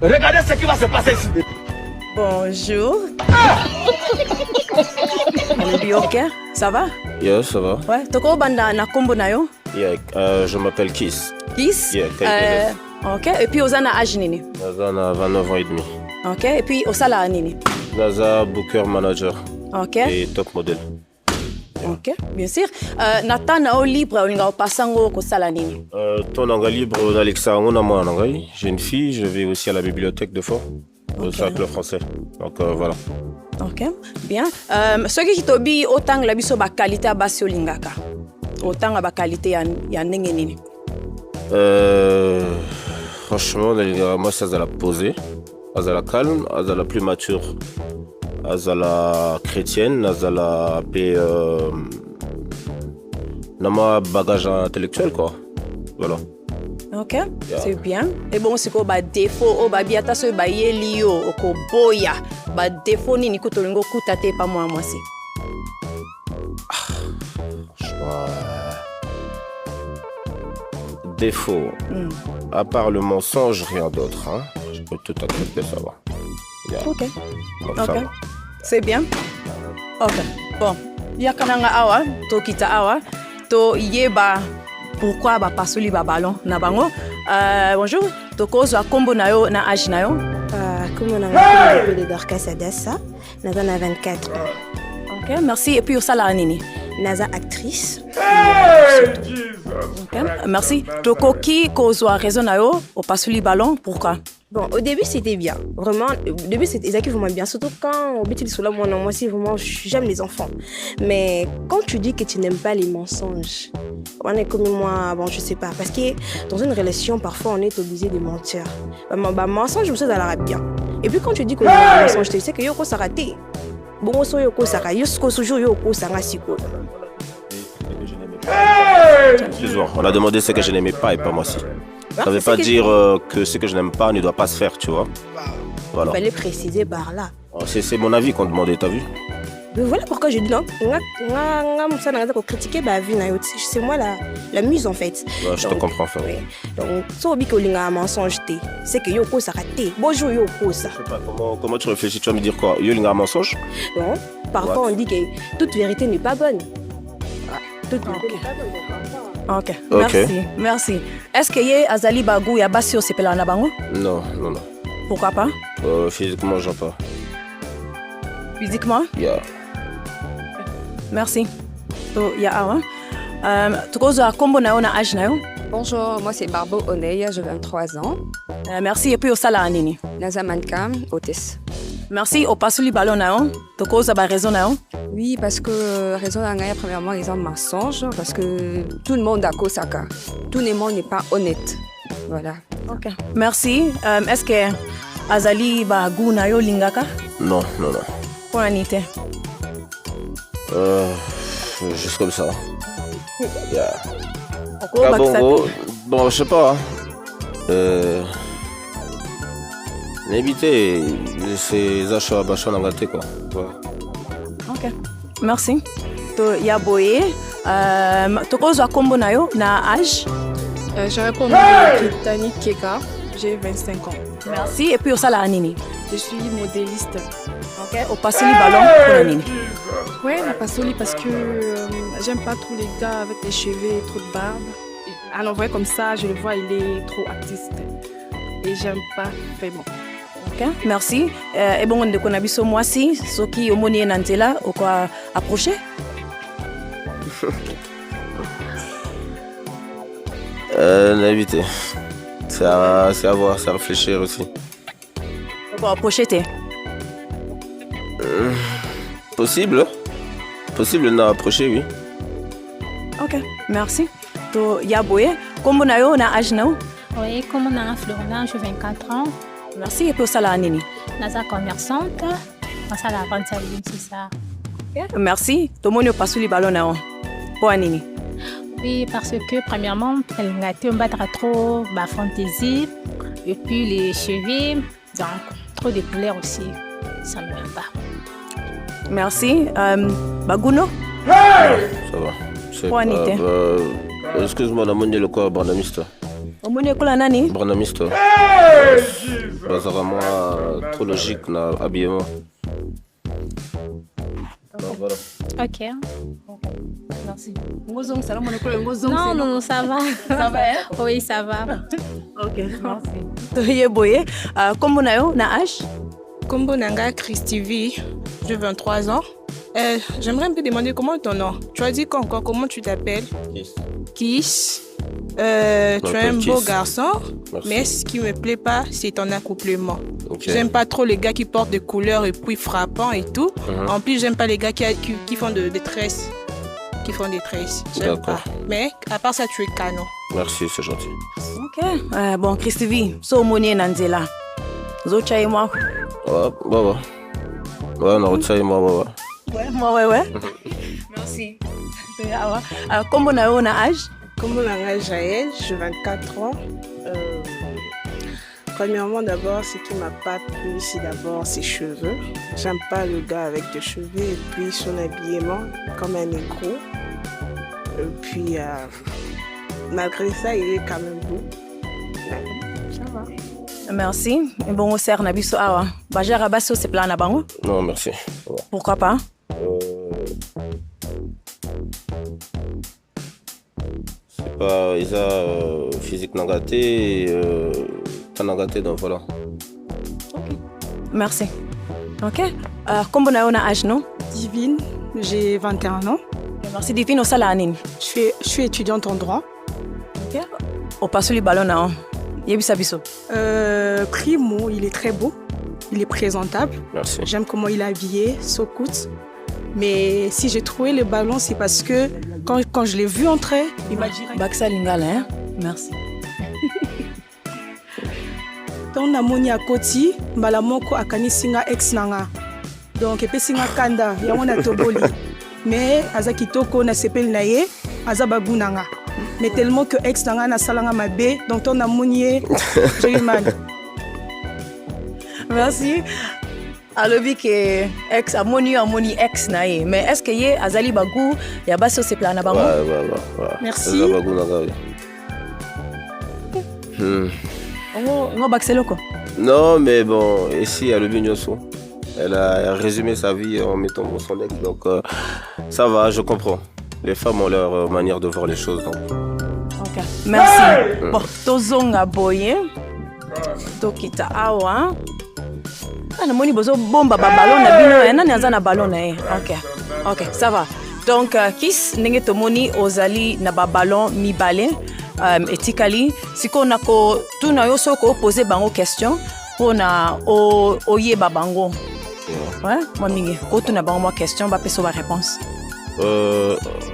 Regardez ce qui va se passer ici. Bonjour. Ok, ça va? Yeah, ça va. Ouais, toko banda na kombo na yo? Yeah, je m'appelle Kiss. Kiss? Yeah, ok, et puis Ozana âge nini? Naza na 29 ans et demi. Ok, et puis Osala nini? Naza Booker Manager. Ok. Et top modèle. Ok, bien sûr. Nata na o libre olinga opasango kosala nini? Ton anga libre d'Alexa on a moi nangai. J'ai une fille, je vais aussi à la bibliothèque de Fort. Au cercle français. Donc voilà. Ok, bien. Soki kitobi otang la biso ba qualité basi olingaka. Otang ba qualité ya ndenge nini? Franchement, moi ça la poser, ça la calme, ça la plus mature, ça la chrétienne, ça la paix, nama bagage intellectuel quoi. Voilà. Ok, yeah. C'est bien. Et bon, c'est quoi ba défaut o ba biata so ba yeli yo oko boya ba défaut ni ko tolingo kutate pa moi si. Défaut. À part le mensonge, rien d'autre. Hein. Je peux tout à fait savoir. Yeah. Ok. Donc, ok. C'est bien. Ok. Bon. Yakananga awa, to kita awa, to yeba pourquoi ba pasoli ba ballon na bango. Bonjour. To kozo kombo na yo na âge na yo. Kombo na yo de Dorcas Adassa. Naza na 24 ans. Ok, merci. Et puis osala nini? Naza actrice. Okay. Merci. Tokoki kozwa raison na yo au pasoli ballon, pourquoi? Bon, au début c'était bien. Vraiment, au début c'était vraiment bien. Surtout quand au petit sous moi aussi vraiment j'aime les enfants. Mais quand tu dis que tu n'aimes pas les mensonges, on est comme moi, bon je sais pas, parce que dans une relation parfois on est obligé de mentir. Bah mensonge je me suis dans la bien. Et puis quand tu dis que le mensonge, tu sais que yoko ça raté. Bon so yoko ça yoko toujours yoko ça rasiko. Excuse-moi, on a demandé ce que je n'aimais pas et pas moi aussi. Ça ne veut pas dire que ce que je n'aime pas ne doit pas se faire, tu vois. Voilà. Il fallait préciser par là. C'est mon avis qu'on demandait, t'as vu? Mais voilà pourquoi je dis non. C'est moi la muse en fait. Ouais, je te comprends, frère. Ouais. Donc, si on dit que tu as un mensonge, c'est que yoko ça raté. Bonjour yoko ça. Je sais pas, comment tu réfléchis, tu vas me dire quoi? Yo, il y a un mensonge? Non, parfois on dit que toute vérité n'est pas bonne. Toute vérité n'est pas bonne. Ok, merci, merci. Est-ce que y a Azali Bagou ya basi osepela na bango? Non. Pourquoi pas? Physiquement, j'en pas. Physiquement? Yeah. Merci. To ya awa. Tukozo kombo na yo na âge na yo? Bonjour, moi c'est Barbo Oneya, j'ai 23 ans. Merci et puis osala nini? Naza Mankam, hôtesse. Merci au pasuli ballon na yo. Tukozo ba raison na yo? Oui, parce que raison d'angaya, premièrement, ils ont mensonge, parce que tout le monde a Kosaka. Tout le monde n'est pas honnête. Voilà. Ok. Merci. Est-ce que Azali Bagou na yo lingaka? Non. Pour l'anité. Juste comme ça. Yeah. Bon, je sais pas. N'évitez ces achats bachats dans gâté quoi. Ouais. Ok. Merci. To yaboye. Tokozwa kombo na yo na âge? Je réponds à Kitani Keka, j'ai 25 ans. Merci. Et puis osala nini? Je suis modéliste. Ok. Au pasoli ballon pour la nini? Ouais, la pasoli parce que j'aime pas trop les gars avec les cheveux et trop de barbe. Alors vrai comme ça, je le vois, il est trop artiste. Et j'aime pas vraiment. Ok, merci. Et bon, on a connaît moi si, ce qui au moni nantela, ou quoi approcher? L'éviter. C'est à voir, c'est à réfléchir aussi. Ou approcher t'es? Possible n'a approché, oui. Ok, merci. To yaboye, comme on a eu na âge na? Oui, comme on a Florina, j'ai 24 ans. Merci et puis ça la nini? Naza commerçante, ça la vente ça c'est ça. Merci. To monio pasuli ballon na pour nini? Oui, parce que premièrement, elle n'a été battre trop ma fantaisie et puis les cheveux, donc trop de couleurs aussi, ça ne me va pas. Merci. Baguno? Ça va. Pour Anité. Excuse-moi, on a monné le corps bandamiste. omoni ekola nani? Branamisto. Bazara moi trop logique na habillement. Donc, voilà. Ok. Merci. Ngozong salon mon ekola ngozong. Non, ça va. Ça va hein? Oui, ça va. OK, merci. Toye boye, kombo na yo na âge? Kombo Nanga Christivi, j'ai 23 ans. J'aimerais un peu demander comment ton nom. Tu as dit encore comment tu t'appelles? Kiss. Tu es un beau garçon, Merci. mais ce qui me plaît pas, c'est ton accouplement. Ok. J'aime pas trop les gars qui portent des couleurs et puis frappants et tout. En plus, j'aime pas les gars qui font des tresses. Qui font des tresses. J'aime D'accord. pas. Mais à part ça, tu es canon. Merci, c'est gentil. OK. Bon, Christivi, so omoni na nzela. Zo chai moi. Ouais, on a retiré moi. Ouais. Merci. Kombo na yo na âge? Kombo Nanga Jaël, j'ai 24 ans. Premièrement, d'abord, ce qui m'a pas plu, c'est d'abord ses cheveux. J'aime pas le gars avec des cheveux et puis son habillement comme un négro. Et puis, malgré ça, il est quand même beau. Ça va. Merci. Bon, au ser na biso awa. Bajara baso c'est plan na bango? Non, merci. Ouais. Pourquoi pas? C'est pas Isa physique nagaté, nagaté, donc voilà. Merci. OK. Kombo na yo na âge, non? Divine, j'ai 21 ans. Merci Divine, osala nini? Je suis étudiante en droit. OK. Opasoli ballon na on. Yebisa biso. Primo, il est très beau. Il est présentable. Merci. J'aime comment il est habillé, Sokout. Mais si j'ai trouvé le ballon, c'est parce que quand je l'ai vu entrer, il m'a direct. Baksa lingala, hein? Merci. Ton amoni à Koti, Malamoko akani singa ex nanga. Donc, epe singa kanda, yango na toboli. Mais azaki toko na sepel na ye, azabagu nanga. Mais tellement que ex nanga na salanga mabe, donc ton amoni j'ai eu mal. Merci. Alobi ke ex amoni ex na ye. Mais est-ce que ye azali bagou ya baso c'est plan na bango? Ouais. Merci. Ngo bakseloko. Non, mais bon, ici, à Lubinyoso, elle a résumé sa vie en mettant son ex, donc ça va, je comprends. Les femmes ont leur manière de voir les choses. Donc. OK. Merci. Bon, tozonga boye. Tokita awa. Ah, namoni bozo bomba ba ballon na bino, nani aza na ballon na ye. OK, ça va. Donc Kiss ndenge tomoni ozali na ba ballon mibale. Etikali siko nako tuna yo soko poser bango question pona oyeba bango. Ouais, moi mingi. Ko tuna bango moi question ba peso ba réponse.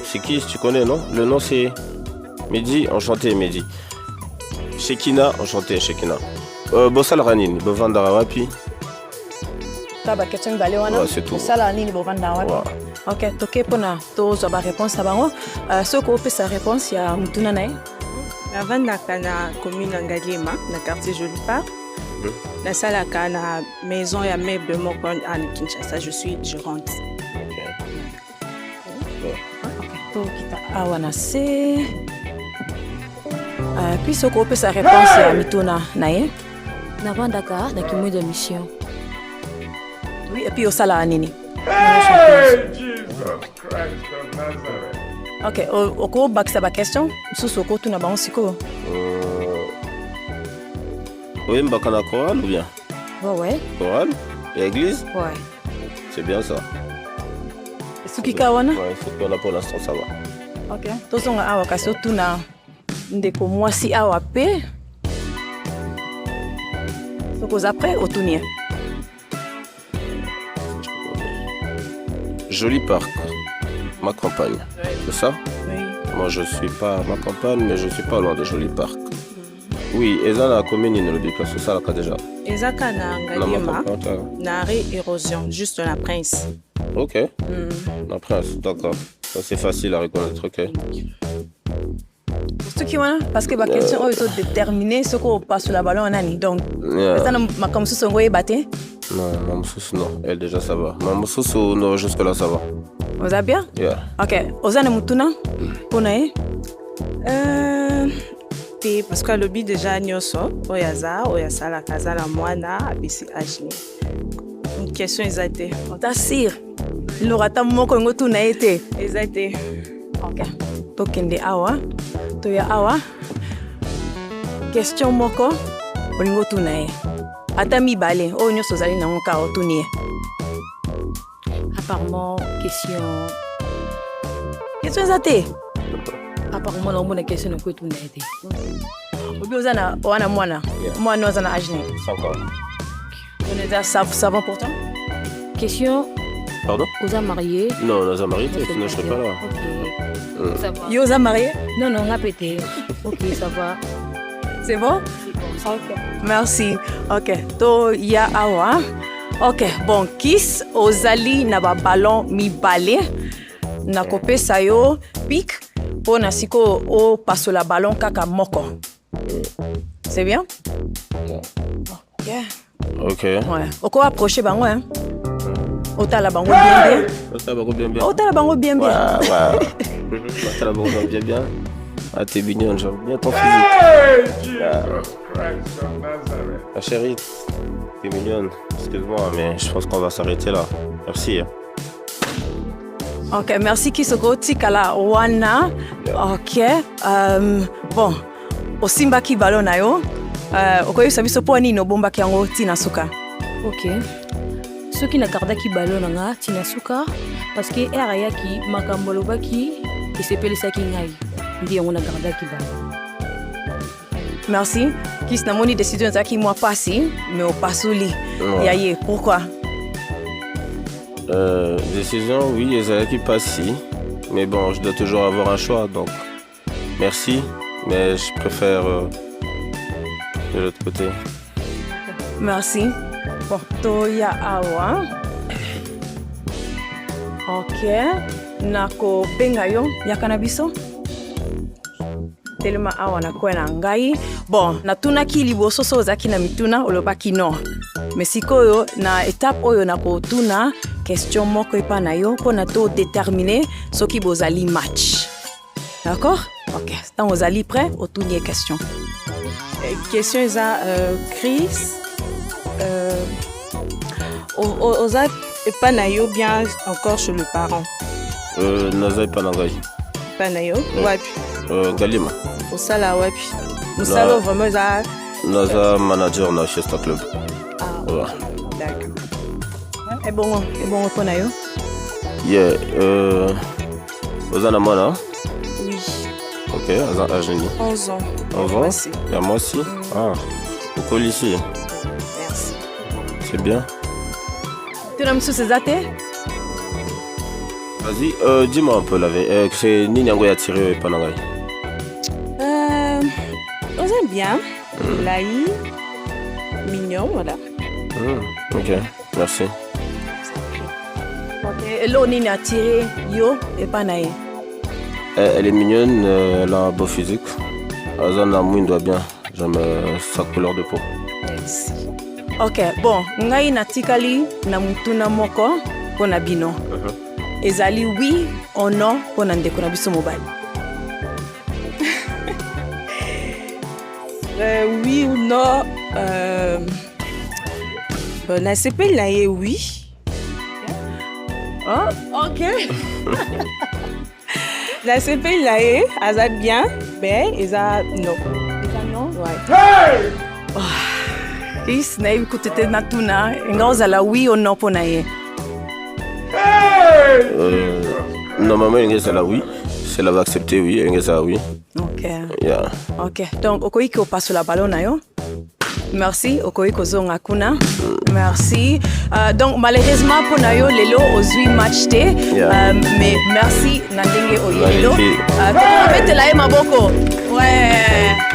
C'est qui, tu connais, non? Le nom c'est Mehdi, enchanté Mehdi. Shekina, enchanté Shekina. Bossal Ranine, Bovandara Wapi. Ta ba question balé wana. Ouais, c'est tout. Bossal Ranine Bovandara Wapi. Ouais. OK, toke pona to zo ba réponse bango. Soko pe sa réponse ya mutuna nae. Avant na commune Ngaliema, na quartier Joli Parc. La salle à la maison et à meubles de Mokon à Kinshasa, je suis gérante. OK. Awana se. Puis ce qu'on peut sa réponse à Mitona nae. Navant Dakar, na kimwe de mission. Oui, et puis au sala anini. OK, oko baksa ba question. Sous oko tuna ba onsiko. Oui, Mbakana chorale ou bien? Ouais. Chorale? Et église? Ouais. C'est bien ça. Sukika wana? Ouais, c'est qu'on a pour l'instant, ça va. OK. Tozonga awa kasi tuna ndeko mwasi awa pe. Soko après otunia. Joli Parc, ma campagne. C'est ça? Oui. Moi, je suis pas à ma campagne, mais je suis pas loin de Joli Parc. Oui, et ça, la commune, il ne le dit pas, c'est ça, là, déjà. Ezaka na Ngaliema, na érosion, juste la Prince. Ok. La Prince, d'accord. Ça, c'est facile à reconnaître, ok. Ce qui wana parce que ba question o est déterminé ce qu'on passe sur la ballon nani. Donc ça na comme ça songo yebate. Non, Mamsous, non. Elle, déjà, ça va. Mamsous, non, jusque-là, ça va. Vous allez bien? Yeah. OK. Ozana mutuna? Ponae? te parce que alobi déjà nyonso oyo asalaka aza na mwana apesi age ne question eza te ota sir lora ata moko yango tuna ye te eza te. ok tokende awa toya awa question moko olingo tuna ye ata mibale oyo nyonso ozali nango kaka otuni ye. Apparemment, question eza te apparemment naomona question na kwetu na ete obi oza na wana mwana mwana oza na age ne 5 ans. on est savant pourtant. question Pardon? oza marié Non, on a marié, sinon je serais pas là. ok ça va Yo oza marié? non non nga pété ok ça va C'est bon? Ok. Merci. Ok. To ya awa. Ok. Bon, Kiss ozali na ba ballon mibale. Na kopesa yo pic po na siko o pasola ballon kaka moko. C'est bien? Ok. Ok. Ouais. Oko approcher bango hein. Otala bango bien bien. Otala bango bien bien. Otala bango bien bien. Ouais. Otala bango bien bien. Ah, t'es mignonne, j'aime bien ton physique. Ah, chérie, t'es mignonne. Excuse-moi, mais je pense qu'on va s'arrêter là. Merci. Ok, merci Kisoko Tikala Wana. Ok. Bon, osimbaki ballon na yo. Okoyebisa biso po nini obombaki yango tina suka. ok soki nakardaki balo na nga tina suka parce que ere ayaki makambo alobaki esepelisaki ngai ndi yango nakardaki balo. Merci. Kis namoni décision ezalaki mwa pasi, mais opasuli. Yaye, pourquoi? Décision, oui, ezalaki pasi. Mais bon, je dois toujours avoir un choix, donc merci. Mais je préfère de l'autre côté. Merci. Bon, toya awa. Ok. Nako benga yo yakana biso. Telema awa na kwena ngai. Bon, natunaki liboso so ozaki na mituna olobaki non. Mais sikoyo na étape oyo nako tuna question moko epa na yo pona to déterminer soki bozali match. D'accord? Ok. Tant ozali prêt, otunie question. Question eza Chris oza epa na yo bien encore chez le parent. Naza epa na ngai. Epa na yo wapi? Galima. Osala wapi? Mosala vraiment eza Naza manager na Fiesta Club. Ah, Ouais. d'accord. Et bon pona yo? Yeah, oza na mwana? Oui. Ok, aza ageni. 11 ans. 11 ans? Voici. Et moi aussi? Ah, au lycée. Merci. C'est bien. Tuna msusu ezate? Vas-y, dis-moi un peu la vie. C'est nini yango ya tiré epa na ngai? On aime bien. Laï, mignon, voilà. Ok, merci. Ok. Elo nini attiré yo epa na ye? Elle est mignonne, elle a un beau physique. Azana mwindo bien. J'aime sa couleur de peau. Merci. Ok, bon, ngai natikali na mutuna moko pona bino. Ezali oui ou non pona ndeko na biso mobile. Oui ou non bon, na sepeli na ye oui. Oh, ok. Na sepeli na ye aza bien, mais eza non. Eza non? Ouais. Kis na yebi kutete na tuna nga ozala oui ou non pona ye? Normalement, elle oui. Si elle va accepter, oui. Elle oui. Ok. Yeah. Ok. Donc, okoyi ki opaso la ballon na yo. Merci. Okoyi kozonga kuna. Merci. Donc, malheureusement, pour na yo, lelo, ozui match te. Yeah. Mais merci, na ndenge oyelelo. Magnifique. Toko mete la ye maboko. Ouais.